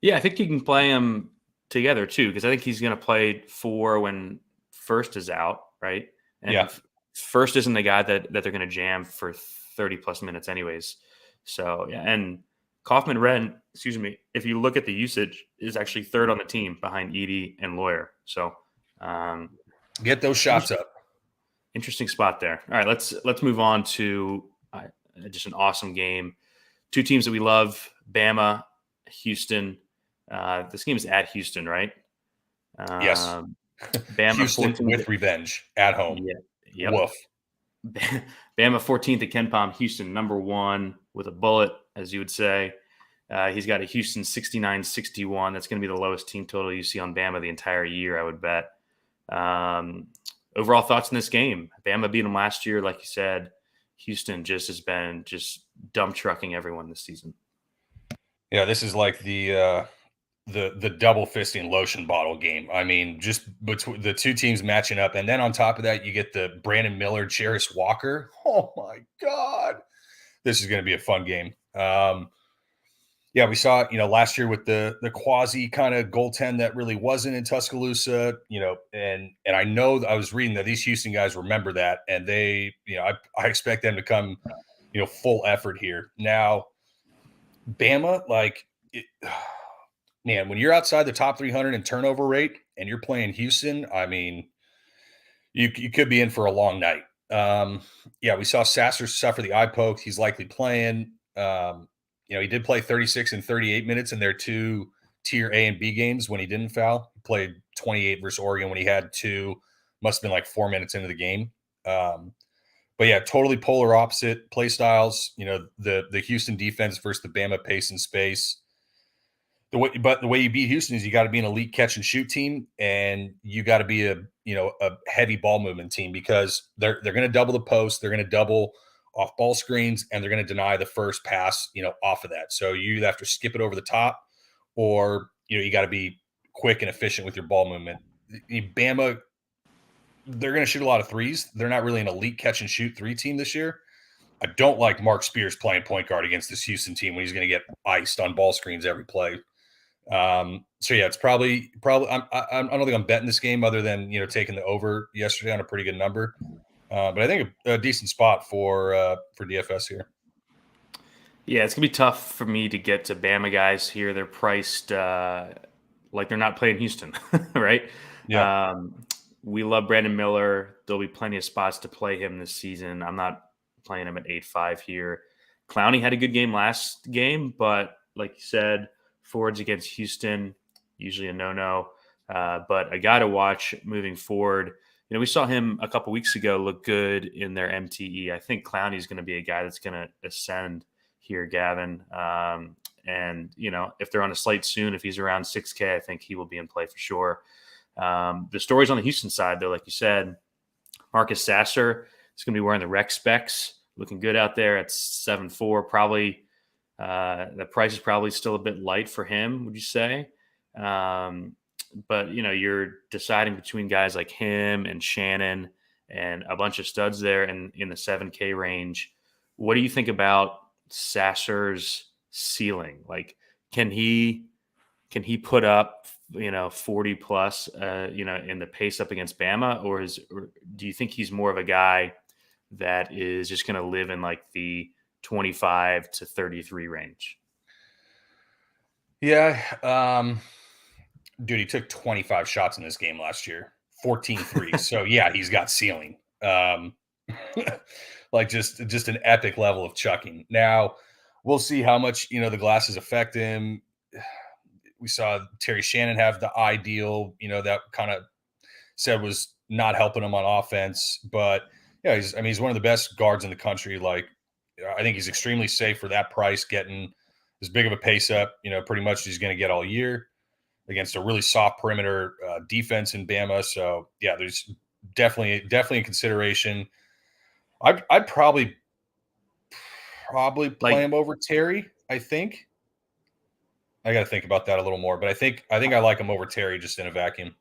Yeah, I think you can play him together too, because I think he's going to play 4 when First is out, right? And yeah. First isn't the guy that they're going to jam for 30 plus minutes anyways. So, yeah, and Kaufman-Renn, if you look at the usage, is actually 3rd on the team behind Edey and Lawyer. So, get those shots up. Interesting spot there. All right, let's move on to just an awesome game. 2 teams that we love, Bama, Houston. This game is at Houston, right? Yes. Bama Houston with revenge at home. Yeah. Yep. Woof. Bama 14th at KenPom. Houston number 1 with a bullet, as you would say. He's got a Houston 69-61. That's going to be the lowest team total you see on Bama the entire year, I would bet. Overall thoughts in this game? Bama beat them last year, like you said. Houston just has been dump trucking everyone this season. Yeah, this is like the double fisting lotion bottle game. I mean, just between the 2 teams matching up, and then on top of that, you get the Brandon Miller, Jarris Walker. Oh my God, this is going to be a fun game. Yeah, we saw last year with the quasi kind of goaltend that really wasn't in Tuscaloosa. And I know I was reading that these Houston guys remember that, and they, I expect them to come, full effort here now. Bama, man, when you're outside the top 300 in turnover rate and you're playing Houston, I mean, you could be in for a long night. Yeah, we saw Sasser suffer the eye poke. He's likely playing. He did play 36 and 38 minutes in their 2 tier A and B games when he didn't foul. He played 28 versus Oregon when he had 2. Must have been like 4 minutes into the game. But yeah, totally polar opposite play styles. The Houston defense versus the Bama pace and space. The way you beat Houston is you got to be an elite catch and shoot team, and you got to be a heavy ball movement team because they're going to double the post, they're going to double off ball screens, and they're going to deny the first pass off of that. So you either have to skip it over the top, or you got to be quick and efficient with your ball movement. Bama, they're going to shoot a lot of threes. They're not really an elite catch and shoot three team this year. I don't like Mark Spears playing point guard against this Houston team when he's going to get iced on ball screens every play. So yeah, it's probably I don't think I'm betting this game other than taking the over yesterday on a pretty good number. But I think a decent spot for DFS here. Yeah, it's gonna be tough for me to get to Bama guys here. They're priced like they're not playing Houston, right? Yeah. We love Brandon Miller. There'll be plenty of spots to play him this season. I'm not playing him at 8-5 here. Clowney had a good game last game, but like you said, forwards against Houston, usually a no-no. But a guy to watch moving forward. We saw him a couple weeks ago look good in their MTE. I think Clowney is going to be a guy that's going to ascend here, Gavin. And if they're on a slate soon, if he's around 6K, I think he will be in play for sure. The stories on the Houston side, though, like you said, Marcus Sasser is going to be wearing the rec specs, looking good out there at 7-4. Probably the price is probably still a bit light for him, would you say? But you're deciding between guys like him and Shannon and a bunch of studs there in the 7K range. What do you think about Sasser's ceiling? Like, can he put up 40 plus in the pace up against Bama, or do you think he's more of a guy that is just going to live in like the 25 to 33 range? Yeah. Dude, he took 25 shots in this game last year, 14 threes. So yeah, he's got ceiling. Like just an epic level of chucking. Now we'll see how much the glasses affect him. We saw Terry Shannon have the ideal, that kind of said was not helping him on offense. But yeah, he's one of the best guards in the country. Like, I think he's extremely safe for that price, getting as big of a pace up, pretty much he's going to get all year against a really soft perimeter defense in Bama. So yeah, there's definitely a consideration. I'd probably play him over Terry. I think I got to think about that a little more, but I think I like him over Terry just in a vacuum.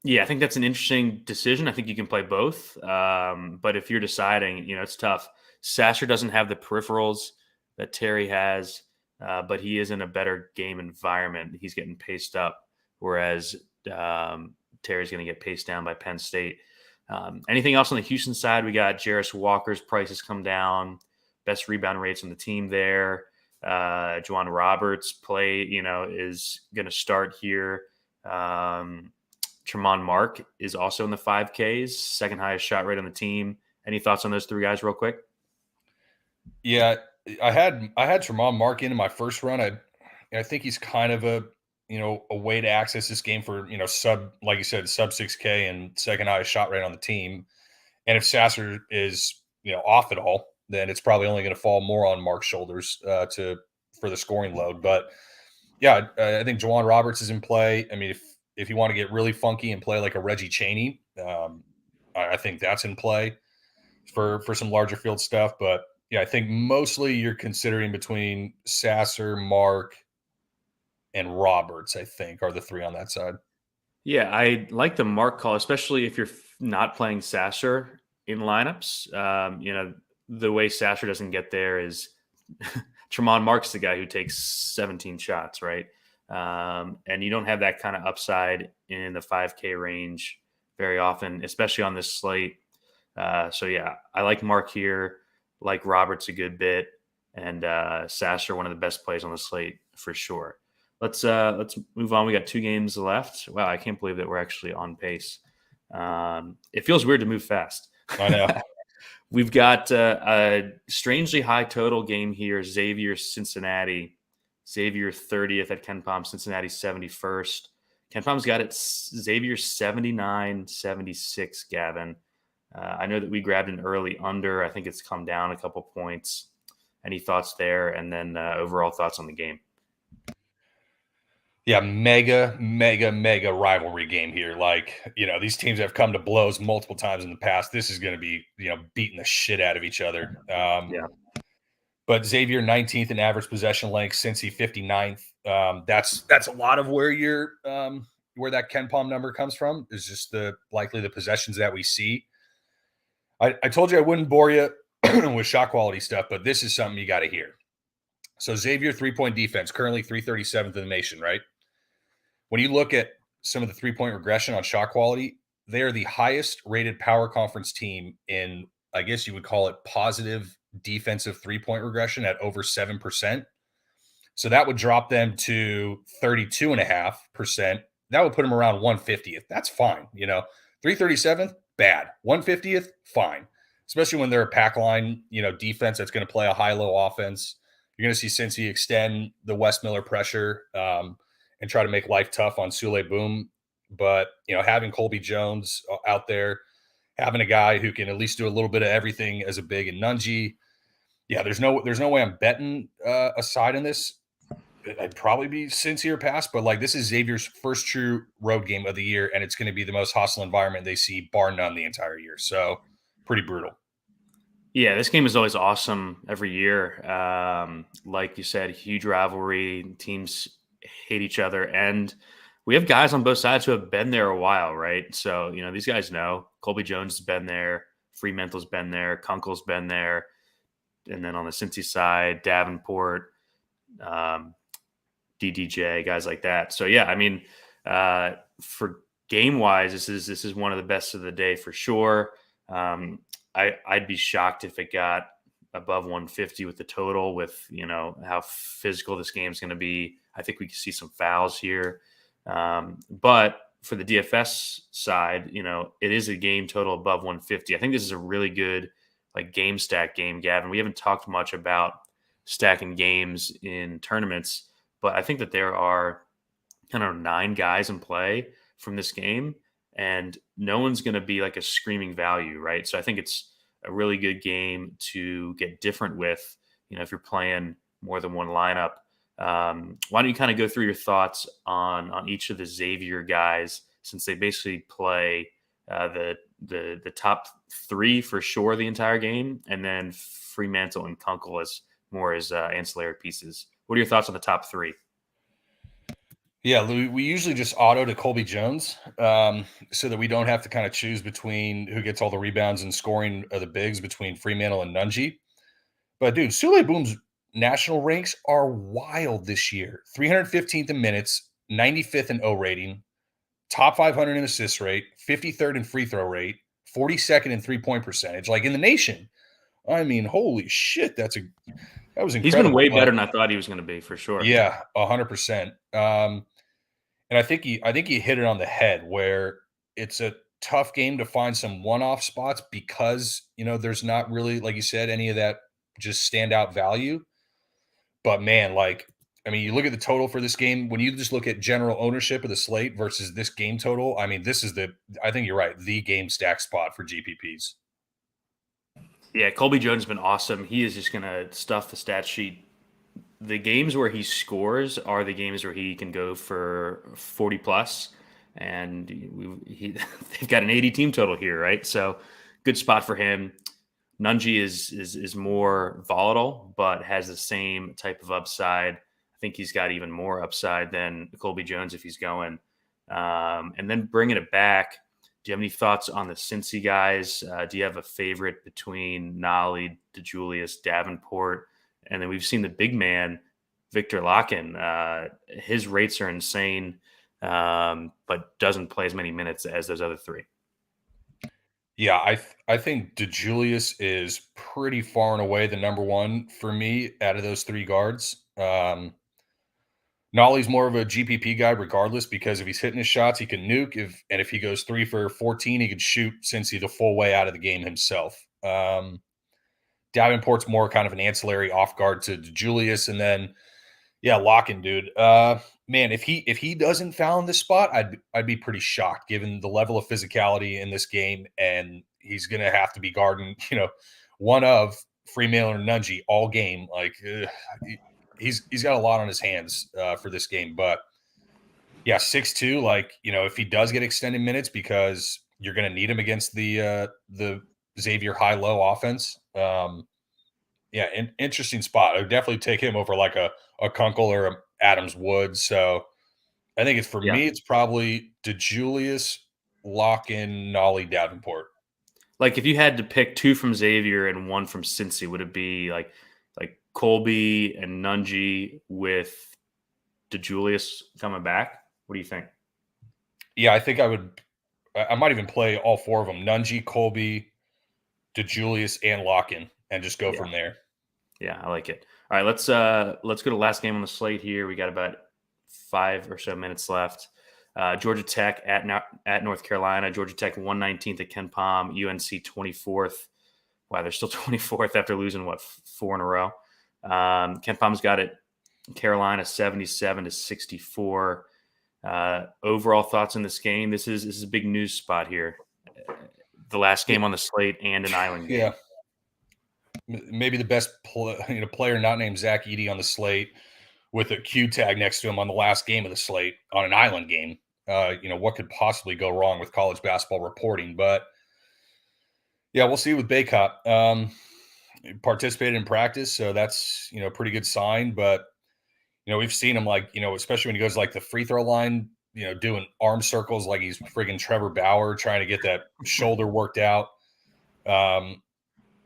Yeah, I think that's an interesting decision. I think you can play both. But if you're deciding, it's tough. Sasser doesn't have the peripherals that Terry has, but he is in a better game environment. He's getting paced up, whereas Terry's going to get paced down by Penn State. Anything else on the Houston side? We got Jarris Walker's prices come down, best rebound rates on the team there. Juwan Roberts is going to start here. Tremont Mark is also in the 5Ks, second highest shot rate on the team. Any thoughts on those three guys real quick? Yeah, I had Tremont Mark in my first run. I think he's kind of a way to access this game for, like you said, sub 6K and second highest shot rate on the team. And if Sasser is, off at all, then it's probably only going to fall more on Mark's shoulders for the scoring load. But yeah, I think Juwan Roberts is in play. I mean, if you want to get really funky and play like a Reggie Chaney, I think that's in play for some larger field stuff. But yeah, I think mostly you're considering between Sasser, Mark, and Roberts, I think, are the three on that side. Yeah, I like the Mark call, especially if you're not playing Sasser in lineups. The way Sasser doesn't get there is Tremont Mark's the guy who takes 17 shots, right? And you don't have that kind of upside in the 5K range very often, especially on this slate. So yeah, I like Mark here, like Roberts a good bit, and Sasser, one of the best plays on the slate for sure. Let's move on. We got 2 games left. Wow, I can't believe that we're actually on pace. It feels weird to move fast. I know. We've got a strangely high total game here. Xavier, Cincinnati. Xavier 30th at KenPom, Cincinnati 71st. KenPom's got it Xavier 79-76, Gavin. I know that we grabbed an early under. I think it's come down a couple points. Any thoughts there? And then overall thoughts on the game? Yeah, mega rivalry game here. Like, these teams have come to blows multiple times in the past. This is going to be, beating the shit out of each other. Yeah. But Xavier 19th in average possession length, Cincy 59th. That's a lot of where you're where that Ken Palm number comes from. Is just likely the possessions that we see. I told you I wouldn't bore you with shot quality stuff, but this is something you got to hear. So Xavier 3-point defense, currently 337th in the nation, right? When you look at some of the 3-point regression on shot quality, they are the highest rated power conference team in, I guess you would call it positive defensive 3-point regression at over 7%. So that would drop them to 32.5%. That would put them around 150th. That's fine. 337th, bad. 150th, fine. Especially when they're a pack line, defense that's going to play a high-low offense. You're going to see Cincy extend the Wes Miller pressure and try to make life tough on Sule Boom. But, having Colby Jones out there, having a guy who can at least do a little bit of everything as a big and Ncaa. Yeah, there's no way I'm betting a side in this. I'd probably be Cincy or pass, but this is Xavier's first true road game of the year, and it's going to be the most hostile environment they see, bar none, the entire year. So pretty brutal. Yeah, this game is always awesome every year. Like you said, huge rivalry. Teams hate each other, and we have guys on both sides who have been there a while, right? So these guys know. Colby Jones has been there, Fremantle's been there, Kunkel's been there, and then on the Cincy side, Davenport. DDJ, guys like that. So yeah, for game wise, this is one of the best of the day for sure. I'd be shocked if it got above 150 with the total, with how physical this game is going to be. I think we can see some fouls here. But for the DFS side, it is a game total above 150. I think this is a really good game stack game, Gavin. We haven't talked much about stacking games in tournaments, but I think that there are 9 guys in play from this game, and no one's going to be a screaming value, right? So I think it's a really good game to get different with, if you're playing more than one lineup. Why don't you kind of go through your thoughts on each of the Xavier guys, since they basically play the top 3 for sure the entire game, and then Fremantle and Kunkel as more as ancillary pieces. What are your thoughts on the top 3? Yeah, we usually just auto to Colby Jones so that we don't have to kind of choose between who gets all the rebounds and scoring of the bigs between Fremantle and Ncaa. But, dude, Sule Boom's national ranks are wild this year. 315th in minutes, 95th in O rating, top 500 in assist rate, 53rd in free throw rate, 42nd in three-point percentage. In the nation. Holy shit, that was incredible. He's been way better than I thought he was going to be, for sure. Yeah, 100%. And I think he hit it on the head, where it's a tough game to find some one-off spots because, there's not really, like you said, any of that just standout value. But man, you look at the total for this game, when you just look at general ownership of the slate versus this game total, this is I think you're right, the game stack spot for GPPs. Yeah, Colby Jones has been awesome. He is just going to stuff the stat sheet. The games where he scores are the games where he can go for 40 plus, and they've got an 80 team total here, right? So good spot for him. Ncaa is more volatile, but has the same type of upside. I think he's got even more upside than Colby Jones if he's going. And then bringing it back, do you have any thoughts on the Cincy guys? Do you have a favorite between Nolly, DeJulius, Davenport? And then we've seen the big man, Victor Locken. His rates are insane, but doesn't play as many minutes as those other 3. Yeah, I think DeJulius is pretty far and away the number 1 for me out of those 3 guards. Nolly's more of a GPP guy regardless, because if he's hitting his shots, he can nuke. If he goes 3 for 14, he could shoot Cincy the full way out of the game himself. Davenport's more kind of an ancillary off guard to Julius, and then Locken, dude. Man, if he doesn't foul in this spot, I'd be pretty shocked given the level of physicality in this game, and he's gonna have to be guarding, one of Fremantle or Ncaa all game. He's got a lot on his hands for this game, but yeah, 6'2", if he does get extended minutes, because you're gonna need him against the Xavier high-low offense. Interesting spot. I would definitely take him over a Kunkel or a Adams Wood. So I think it's for Yeah. me, it's probably DeJulius, Lock-in, Nolly, Davenport. Like if you had to pick 2 from Xavier and 1 from Cincy, would it be like Colby and Ncaa with DeJulius coming back? What do you think? Yeah, I think I might even play all 4 of them: Ncaa, Colby, DeJulius, and Lock-in, and just go Yeah. from there. Yeah, I like it. All right, let's go to last game on the slate here. We got about 5 or so minutes left. Georgia Tech at North Carolina. Georgia Tech 119th at Ken Palm. UNC 24th. Wow, they're still 24th after losing 4 in a row. Ken Palm's got it. Carolina 77-64. Overall thoughts on this game? This is a big news spot here. The last game on the slate and an island game. Yeah. Maybe the best player not named Zach Edey on the slate with a Q tag next to him on the last game of the slate on an island game. What could possibly go wrong with college basketball reporting? But yeah, we'll see with Baycott. Participated in practice, so that's a pretty good sign. But we've seen him especially when he goes like the free throw line, doing arm circles like he's friggin' Trevor Bauer trying to get that shoulder worked out.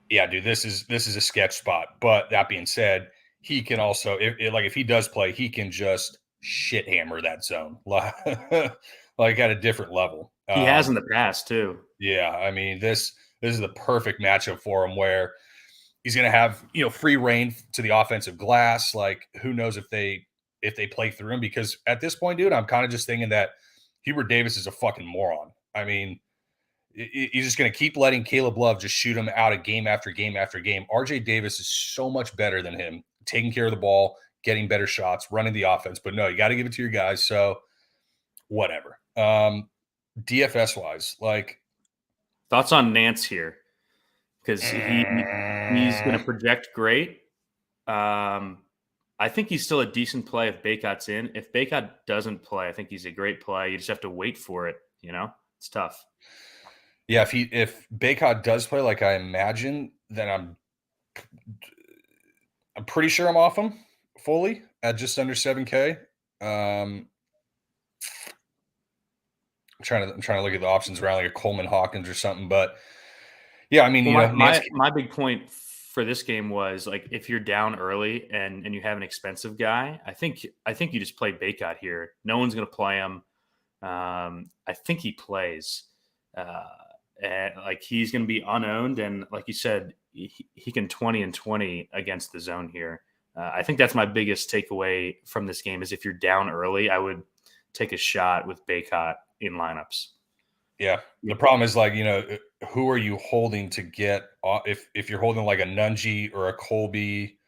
Yeah, dude, this is a sketch spot. But that being said, he can also, if he does play, he can just shit hammer that zone like at a different level. He has in the past too. Yeah, I mean this is the perfect matchup for him where he's going to have free reign to the offensive glass. Like who knows if they play through him, because at this point, dude, I'm kind of just thinking that Hubert Davis is a fucking moron. I mean, he's just going to keep letting Caleb Love just shoot him out of game after game after game. RJ Davis is so much better than him, taking care of the ball, getting better shots, running the offense. But no, you got to give it to your guys. So whatever. DFS wise, thoughts on Nance here, because he's going to project great. I think he's still a decent play if Baycott's in. If Baycott doesn't play, I think he's a great play. You just have to wait for it. It's tough. Yeah, if Baycott does play like I imagine, then I'm pretty sure I'm off him fully at just under 7K. I'm trying to look at the options around like a Coleman Hawkins or something, but yeah, I mean, my big point for this game was like if you're down early and you have an expensive guy, I think you just play Baycott here. No one's going to play him. I think he plays. And he's going to be unowned, and like you said, he can 20 and 20 against the zone here. I think that's my biggest takeaway from this game is if you're down early, I would take a shot with Baycott in lineups. Yeah, the problem is who are you holding to get if you're holding like a Ncaa or a Colby,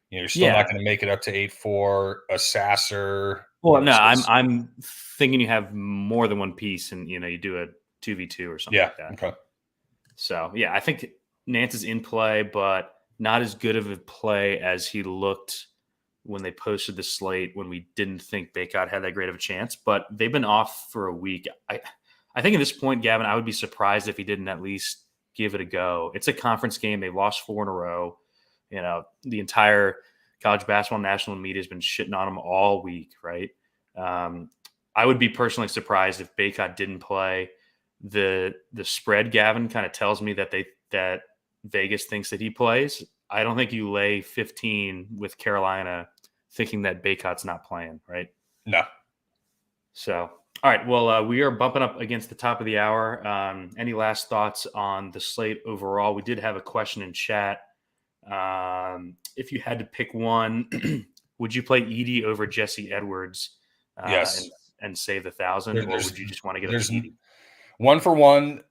you're still not going to make it up to 8-4. A Sasser. Well, no, I'm thinking you have more than one piece, and you do a 2v2 or something like that. Okay. So yeah, I think Nance is in play, but not as good of a play as he looked when they posted the slate when we didn't think Baycott had that great of a chance. But they've been off for a week. I think at this point, Gavin, I would be surprised if he didn't at least give it a go. It's a conference game. They lost 4 in a row. The entire college basketball national media has been shitting on them all week, right? I would be personally surprised if Baycott didn't play. The spread, Gavin, kind of tells me that Vegas thinks that he plays. I don't think you lay 15 with Carolina thinking that Baycott's not playing, right? No. So, all right. Well, we are bumping up against the top of the hour. Any last thoughts on the slate overall? We did have a question in chat. If you had to pick one, would you play Edey over Jesse Edwards? Yes. And save the 1,000, or would you just want to get Edey? 1 for 1,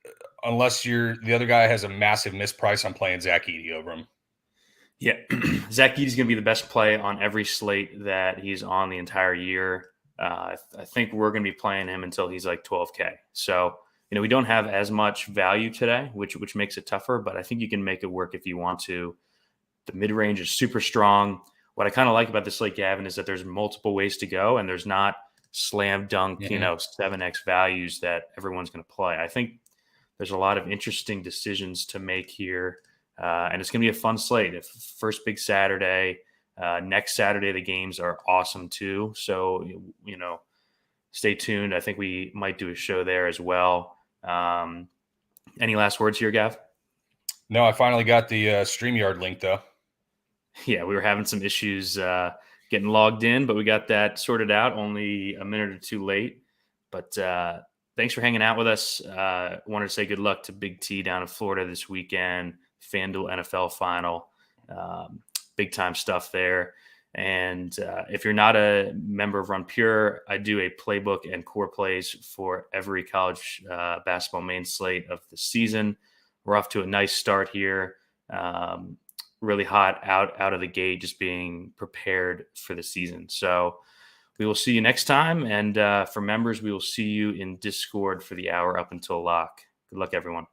unless the other guy has a massive misprice. I'm playing Zach Edey over him. Yeah, Zach Edey's going to be the best play on every slate that he's on the entire year. I think we're going to be playing him until he's like 12K. So, we don't have as much value today, which makes it tougher, but I think you can make it work if you want to. The mid-range is super strong. What I kind of like about this slate, Gavin, is that there's multiple ways to go, and there's not slam dunk, 7X values that everyone's going to play. I think there's a lot of interesting decisions to make here, and it's going to be a fun slate. First big Saturday, next Saturday the games are awesome too. So stay tuned. I think we might do a show there as well. Any last words here, Gav? No, I finally got the StreamYard link though. Yeah, we were having some issues getting logged in, but we got that sorted out only a minute or two late. But thanks for hanging out with us. Wanted to say good luck to Big T down in Florida this weekend, FanDuel NFL final. Big time stuff there. And if you're not a member of Run Pure, I do a playbook and core plays for every college basketball main slate of the season. We're off to a nice start here. Really hot out of the gate, just being prepared for the season. So we will see you next time. And for members, we will see you in Discord for the hour up until lock. Good luck, everyone.